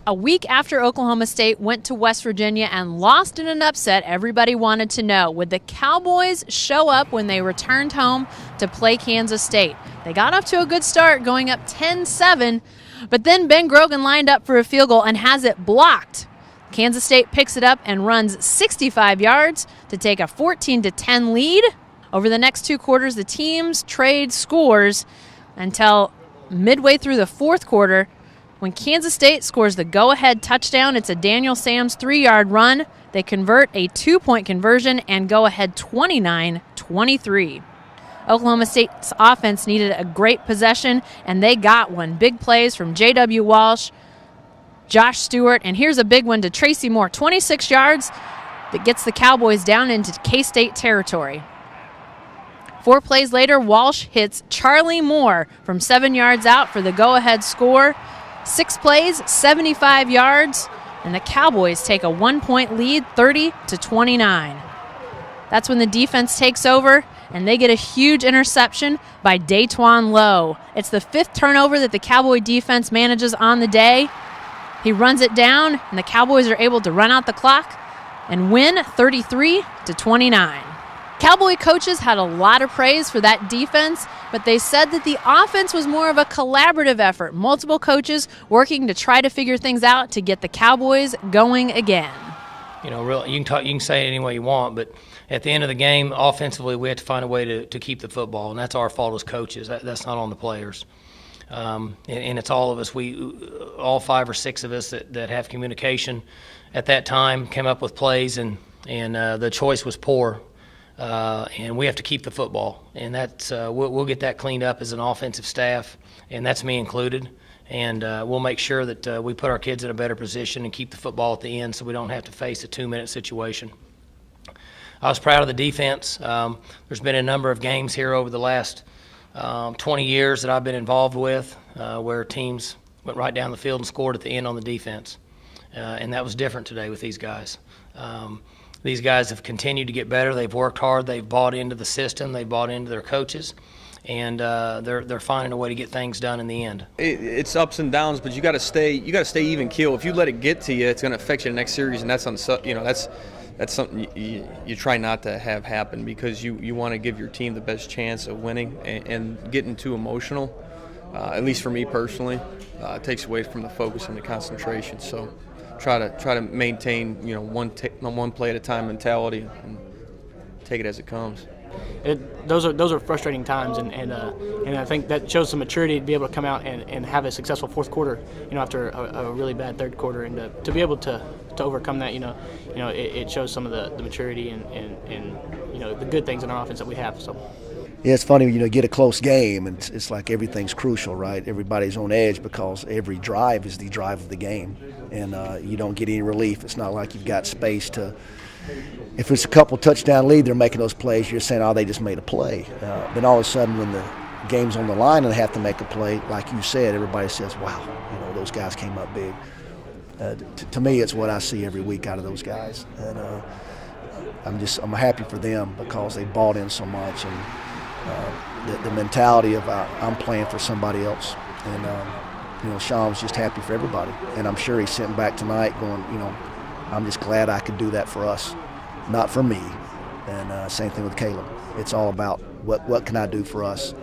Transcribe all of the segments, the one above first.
A week after Oklahoma State went to West Virginia and lost in an upset, everybody wanted to know, would the Cowboys show up when they returned home to play Kansas State? They got off to a good start, going up 10-7, but then Ben Grogan lined up for a field goal and has it blocked. Kansas State picks it up and runs 65 yards to take a 14-10 lead. Over the next two quarters, the teams trade scores until midway through the fourth quarter, when Kansas State scores the go-ahead touchdown. It's a Daniel Sams 3-yard run. They convert a 2-point conversion and go ahead 29-23. Oklahoma State's offense needed a great possession, and they got one. Big plays from J.W. Walsh, Josh Stewart, and here's a big one to Tracy Moore. 26 yards that gets the Cowboys down into K-State territory. 4 plays later, Walsh hits Charlie Moore from 7 yards out for the go-ahead score. 6 plays, 75 yards, and the Cowboys take a 1-point lead, 30-29. That's when the defense takes over, and they get a huge interception by Daytwan Lowe. It's the 5th turnover that the Cowboy defense manages on the day. He runs it down, and the Cowboys are able to run out the clock and win 33-29. Cowboy coaches had a lot of praise for that defense, but they said that the offense was more of a collaborative effort, multiple coaches working to try to figure things out to get the Cowboys going again. You know, really, you can say it any way you want, but at the end of the game, offensively, we have to find a way to keep the football, and that's our fault as coaches. That's not on the players. And it's all of us. All 5 or 6 of us that have communication at that time came up with plays, and the choice was poor. And we have to keep the football, and that's we'll get that cleaned up as an offensive staff, and that's me included. And we'll make sure that we put our kids in a better position and keep the football at the end so we don't have to face a 2-minute situation. I was proud of the defense. There's been a number of games here over the last 20 years that I've been involved with where teams went right down the field and scored at the end on the defense. And that was different today with these guys. These guys have continued to get better. They've worked hard. They've bought into the system. They've bought into their coaches. And they're finding a way to get things done in the end. It's ups and downs, but you got to stay even keel. If you let it get to you, it's going to affect you the next series, and that's something you try not to have happen, because you want to give your team the best chance of winning, and getting too emotional, at least for me personally, takes away from the focus and the concentration. So try to maintain one play at a time mentality and take it as it comes. Those are frustrating times, and I think that shows some maturity to be able to come out and have a successful fourth quarter, after a really bad third quarter, and to be able to overcome that, it shows some of the maturity and the good things in our offense that we have. So. Yeah, it's funny, get a close game, and it's like everything's crucial, right? Everybody's on edge because every drive is the drive of the game, and you don't get any relief. It's not like you've got space to. If it's a couple touchdown lead, they're making those plays, you're saying, oh, they just made a play. Then all of a sudden when the game's on the line and they have to make a play, like you said, everybody says, wow, those guys came up big. To me, it's what I see every week out of those guys. And I'm happy for them because they bought in so much, and the mentality of I'm playing for somebody else. And, Sean was just happy for everybody. And I'm sure he's sitting back tonight going, I'm just glad I could do that for us, not for me. And same thing with Caleb. It's all about what can I do for us,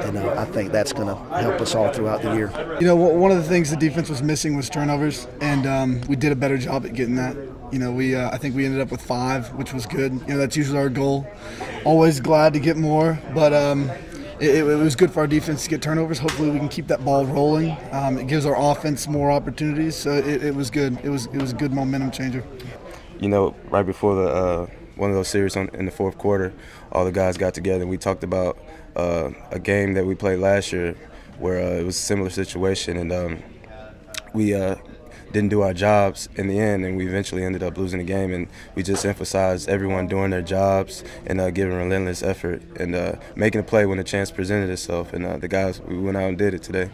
and I think that's going to help us all throughout the year. One of the things the defense was missing was turnovers, and we did a better job at getting that. I think we ended up with 5, which was good. That's usually our goal. Always glad to get more, but it was good for our defense to get turnovers. Hopefully we can keep that ball rolling. It gives our offense more opportunities, so it was good. It was a good momentum changer. Right before the one of those series in the fourth quarter, all the guys got together and we talked about a game that we played last year where it was a similar situation, and we didn't do our jobs in the end, and we eventually ended up losing the game. And we just emphasized everyone doing their jobs and giving relentless effort and making a play when the chance presented itself. And the guys, we went out and did it today.